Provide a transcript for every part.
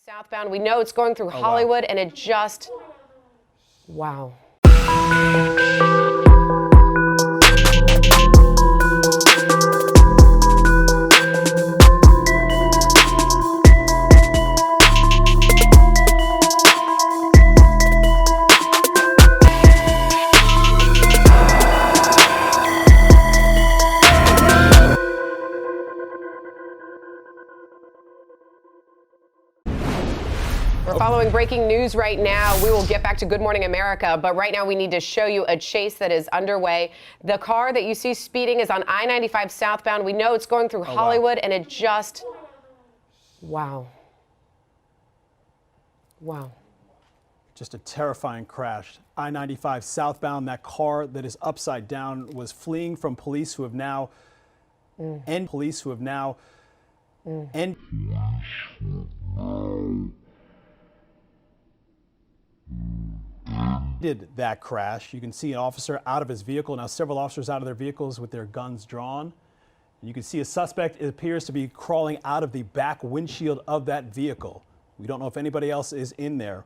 Southbound. We know it's going through Hollywood, and it just, wow. We're following breaking news right now. We will get back to Good Morning America, but right now we need to show you a chase that is underway. The car that you see speeding is on I-95 southbound. We know it's going through Hollywood, and it just, wow. Wow. Just a terrifying crash. I-95 southbound, that car that is upside down was fleeing from police who have now, did that crash. You can see an officer out of his vehicle, now several officers out of their vehicles with their guns drawn. You can see a suspect, it appears to be crawling out of the back windshield of that vehicle. We don't know if anybody else is in there,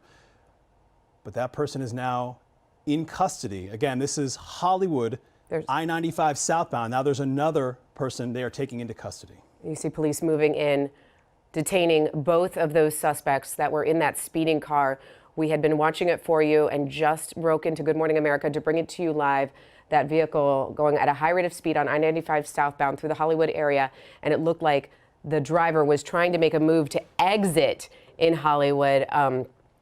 but that person is now in custody. Again, this is Hollywood, I-95 southbound. Now there's another person they are taking into custody. You see police moving in, detaining both of those suspects that were in that speeding car. We had been watching it for you and just broke into Good Morning America to bring it to you live. That vehicle going at a high rate of speed on I-95 southbound through the Hollywood area, and it looked like the driver was trying to make a move to exit in Hollywood.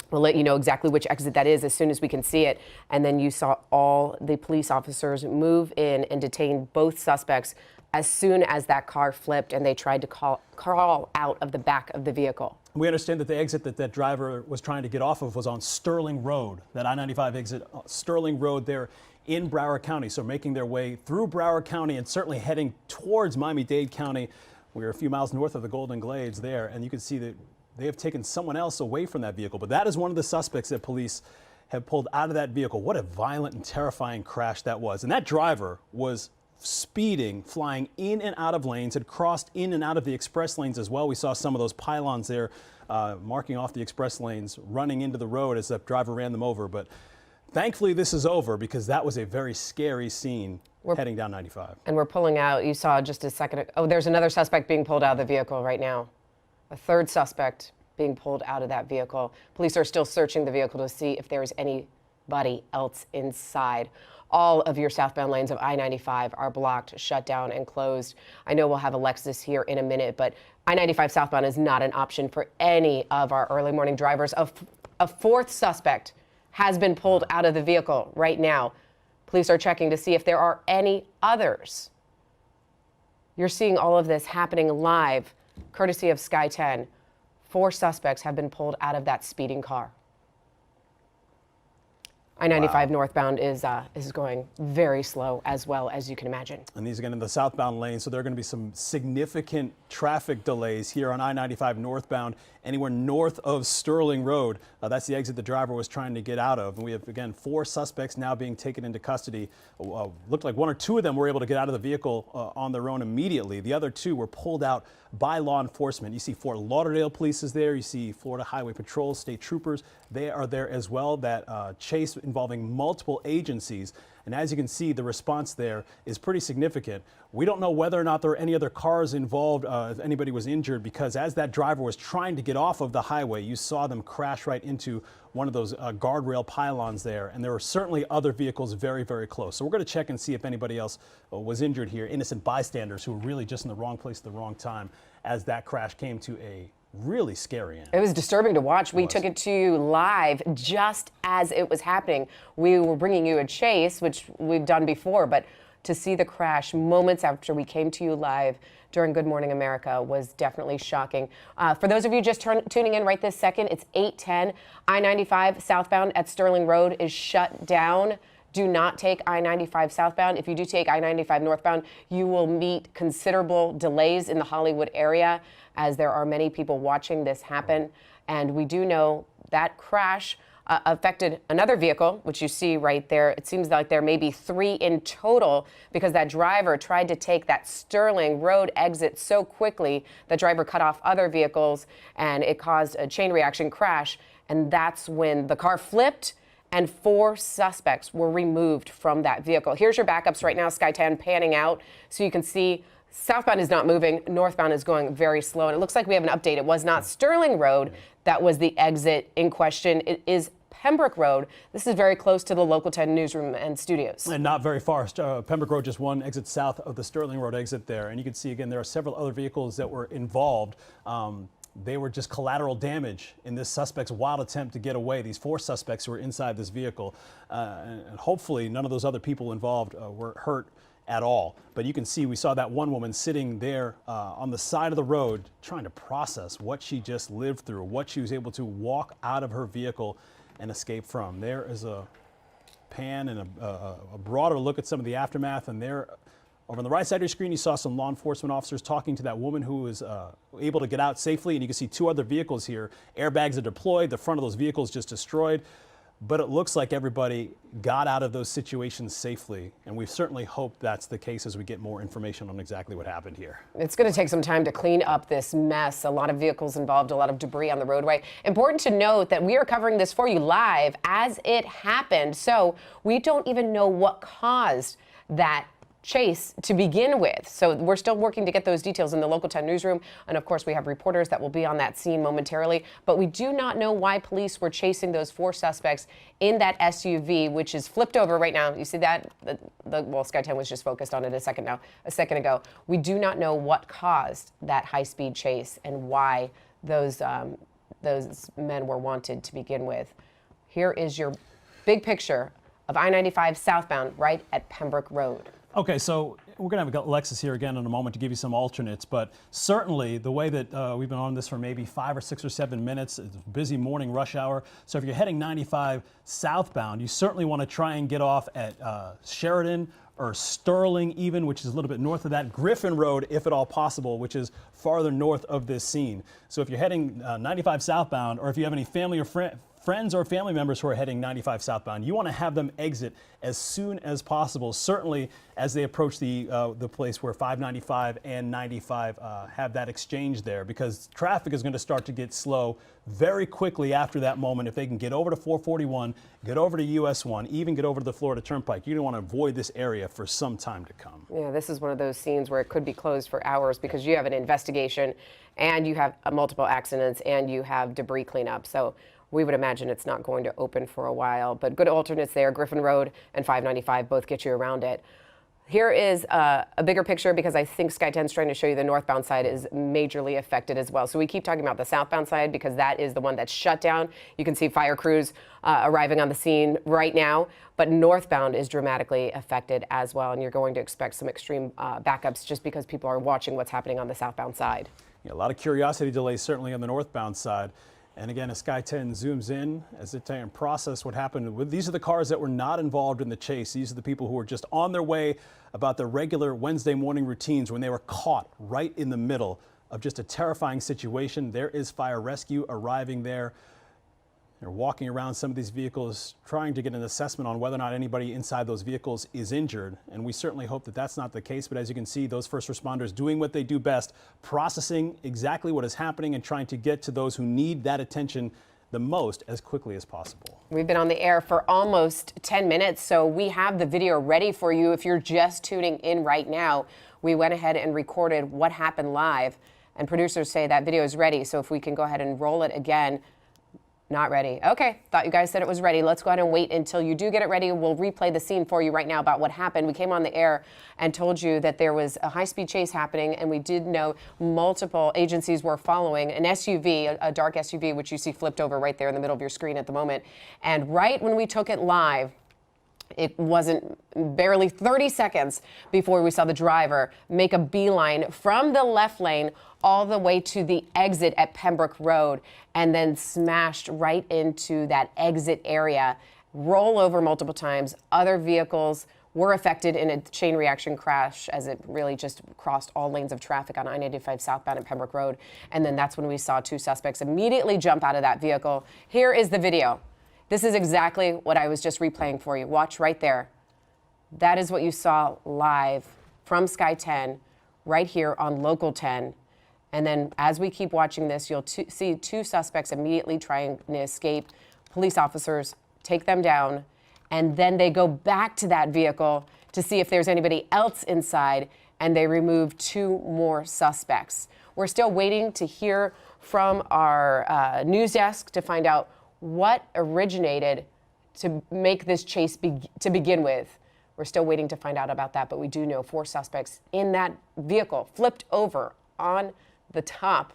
We'll let you know exactly which exit that is as soon as we can see it. And then you saw all the police officers move in and detain both suspects as soon as that car flipped and they tried to crawl out of the back of the vehicle. We understand that the exit that driver was trying to get off of was on Sterling Road, that I-95 exit, Sterling Road there in Broward County. So making their way through Broward County and certainly heading towards Miami-Dade County. We're a few miles north of the Golden Glades there, and you can see that they have taken someone else away from that vehicle. But that is one of the suspects that police have pulled out of that vehicle. What a violent and terrifying crash that was. And that driver was speeding, flying in and out of lanes, had crossed in and out of the express lanes as well. We saw some of those pylons there marking off the express lanes, running into the road as the driver ran them over. But thankfully this is over, because that was a very scary scene heading down 95. And we're pulling out, you saw just a second, oh, there's another suspect being pulled out of the vehicle right now. A third suspect being pulled out of that vehicle. Police are still searching the vehicle to see if there is anybody else inside. All of your southbound lanes of I-95 are blocked, shut down, and closed. I know we'll have Alexis here in a minute, but I-95 southbound is not an option for any of our early morning drivers. A fourth suspect has been pulled out of the vehicle right now. Police are checking to see if there are any others. You're seeing all of this happening live, courtesy of Sky 10. 4 suspects have been pulled out of that speeding car. I-95 northbound is going very slow as well, as you can imagine. And these again in the southbound lane, so there are going to be some significant traffic delays here on I-95 northbound, anywhere north of Sterling Road. That's the exit the driver was trying to get out of. And we have, again, 4 suspects now being taken into custody. Looked like 1 or 2 of them were able to get out of the vehicle on their own immediately. The other 2 were pulled out by law enforcement. You see Fort Lauderdale Police is there. You see Florida Highway Patrol, state troopers. They are there as well. That chase involving multiple agencies. And as you can see, the response there is pretty significant. We don't know whether or not there are any other cars involved, if anybody was injured, because as that driver was trying to get off of the highway, you saw them crash right into one of those guardrail pylons there. And there were certainly other vehicles very, very close. So we're going to check and see if anybody else was injured here, innocent bystanders who were really just in the wrong place at the wrong time as that crash came to a really scary end. It was disturbing to watch. We took it to you live just as it was happening. We were bringing you a chase, which we've done before, but to see the crash moments after we came to you live during Good Morning America was definitely shocking. For those of you just tuning in right this second, it's 8:10. I-95 southbound at Sterling Road is shut down. Do not take I-95 southbound. If you do take I-95 northbound, you will meet considerable delays in the Hollywood area, as there are many people watching this happen. And we do know that crash affected another vehicle, which you see right there. It seems like there may be 3 in total because that driver tried to take that Sterling Road exit so quickly. The driver cut off other vehicles and it caused a chain reaction crash. And that's when the car flipped and 4 suspects were removed from that vehicle. Here's your backups right now, Sky10 panning out so you can see southbound is not moving, northbound is going very slow. And it looks like we have an update. It was not Sterling Road that was the exit in question. It is Pembroke Road. This is very close to the Local 10 newsroom and studios. And not very far. Pembroke Road, just one exit south of the Sterling Road exit there. And you can see again, there are several other vehicles that were involved. They were just collateral damage in this suspect's wild attempt to get away. These 4 suspects who were inside this vehicle. And hopefully none of those other people involved were hurt at all. But you can see we saw that one woman sitting there on the side of the road trying to process what she just lived through, what she was able to walk out of her vehicle and escape from. There is a pan and a broader look at some of the aftermath, and there over on the right side of your screen you saw some law enforcement officers talking to that woman who was able to get out safely, and you can see 2 other vehicles here. Airbags are deployed, the front of those vehicles just destroyed. But it looks like everybody got out of those situations safely, and we certainly hope that's the case as we get more information on exactly what happened here. It's going to take some time to clean up this mess. A lot of vehicles involved, a lot of debris on the roadway. Important to note that we are covering this for you live as it happened, so we don't even know what caused that chase to begin with. So we're still working to get those details in the Local 10 newsroom. And of course, we have reporters that will be on that scene momentarily. But we do not know why police were chasing those 4 suspects in that SUV, which is flipped over right now. You see that? Well, Sky 10 was just focused on it a second ago. We do not know what caused that high-speed chase and why those men were wanted to begin with. Here is your big picture of I-95 southbound right at Pembroke Road. Okay, so we're going to have Alexis here again in a moment to give you some alternates, but certainly the way that we've been on this for maybe 5 or 6 or 7 minutes, it's a busy morning rush hour. So if you're heading 95 southbound, you certainly want to try and get off at Sheridan or Sterling even, which is a little bit north of that, Griffin Road, if at all possible, which is farther north of this scene. So if you're heading 95 southbound, or if you have any family or friends or family members who are heading 95 southbound, you want to have them exit as soon as possible, certainly as they approach the place where 595 and 95 have that exchange there, because traffic is going to start to get slow very quickly after that moment. If they can get over to 441, get over to US 1, even get over to the Florida Turnpike, you're going to want to avoid this area for some time to come. Yeah, this is one of those scenes where it could be closed for hours because you have an investigation and you have multiple accidents and you have debris cleanup. So we would imagine it's not going to open for a while, but good alternates there. Griffin Road and 595 both get you around it. Here is a bigger picture because I think Sky 10 is trying to show you the northbound side is majorly affected as well. So we keep talking about the southbound side because that is the one that's shut down. You can see fire crews arriving on the scene right now, but northbound is dramatically affected as well. And you're going to expect some extreme backups just because people are watching what's happening on the southbound side. Yeah, a lot of curiosity delays certainly on the northbound side. And again, as Sky 10 zooms in, as they try and process what happened, these are the cars that were not involved in the chase. These are the people who were just on their way about their regular Wednesday morning routines when they were caught right in the middle of just a terrifying situation. There is fire rescue arriving there. They're walking around some of these vehicles, trying to get an assessment on whether or not anybody inside those vehicles is injured. And we certainly hope that that's not the case. But as you can see, those first responders doing what they do best, processing exactly what is happening and trying to get to those who need that attention the most as quickly as possible. We've been on the air for almost 10 minutes, so we have the video ready for you. If you're just tuning in right now, we went ahead and recorded what happened live. And producers say that video is ready. So if we can go ahead and roll it again. Not ready. Okay, thought you guys said it was ready. Let's go ahead and wait until you do get it ready. We'll replay the scene for you right now about what happened. We came on the air and told you that there was a high-speed chase happening, and we did know multiple agencies were following an SUV, a dark SUV, which you see flipped over right there in the middle of your screen at the moment. And right when we took it live, it wasn't barely 30 seconds before we saw the driver make a beeline from the left lane all the way to the exit at Pembroke Road and then smashed right into that exit area, roll over multiple times. Other vehicles were affected in a chain reaction crash as it really just crossed all lanes of traffic on I-95 southbound at Pembroke Road. And then that's when we saw 2 suspects immediately jump out of that vehicle. Here is the video. This is exactly what I was just replaying for you. Watch right there. That is what you saw live from Sky 10 right here on Local 10. And then as we keep watching this, you'll see two suspects immediately trying to escape. Police officers take them down, and then they go back to that vehicle to see if there's anybody else inside, and they remove two more suspects. We're still waiting to hear from our news desk to find out what originated to make this chase to begin with. We're still waiting to find out about that, but we do know 4 suspects in that vehicle flipped over on the top.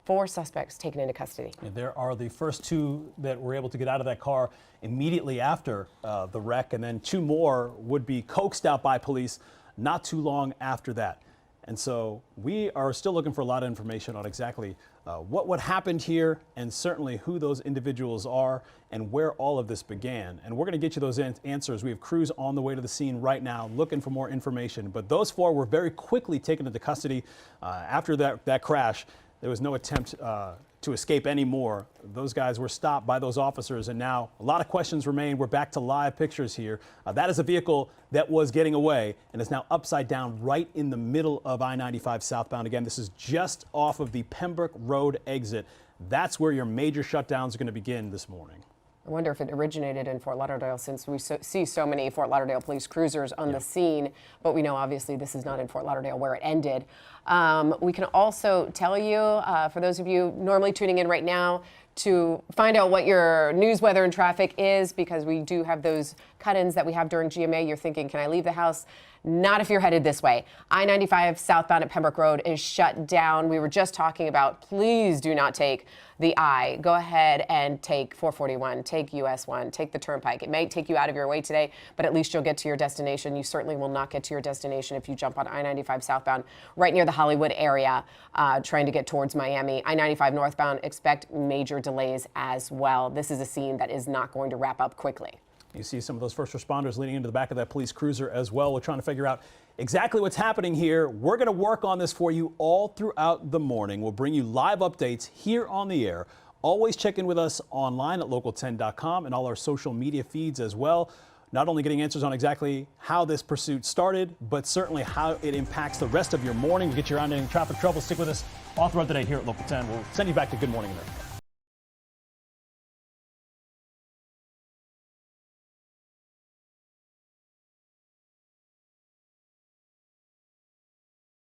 4 suspects taken into custody. And there are the first 2 that were able to get out of that car immediately after the wreck, and then 2 more would be coaxed out by police not too long after that. And so we are still looking for a lot of information on exactly what happened here, and certainly who those individuals are and where all of this began. And we're going to get you those answers. We have crews on the way to the scene right now looking for more information. But those 4 were very quickly taken into custody after that crash. There was no attempt to escape anymore. Those guys were stopped by those officers, and now a lot of questions remain. We're back to live pictures here. That is a vehicle that was getting away and is now upside down right in the middle of I-95 southbound. Again, this is just off of the Pembroke Road exit. That's where your major shutdowns are going to begin this morning. I wonder if it originated in Fort Lauderdale, since we see so many Fort Lauderdale police cruisers on the scene, but we know obviously this is not in Fort Lauderdale where it ended. We can also tell you, for those of you normally tuning in right now, to find out what your news, weather, and traffic is, because we do have those cut-ins that we have during GMA. You're thinking, can I leave the house? Not if you're headed this way. I-95 southbound at Pembroke Road is shut down. We were just talking about, please do not take the I. Go ahead and take 441, take US 1, take the Turnpike. It may take you out of your way today, but at least you'll get to your destination. You certainly will not get to your destination if you jump on I-95 southbound right near the Hollywood area, trying to get towards Miami. I-95 northbound, expect major delays as well. This is a scene that is not going to wrap up quickly. You see some of those first responders leading into the back of that police cruiser as well. We're trying to figure out exactly what's happening here. We're going to work on this for you all throughout the morning. We'll bring you live updates here on the air. Always check in with us online at local10.com and all our social media feeds as well. Not only getting answers on exactly how this pursuit started, but certainly how it impacts the rest of your morning. To get you around any traffic trouble, stick with us all throughout the day here at Local 10. We'll send you back to Good Morning America.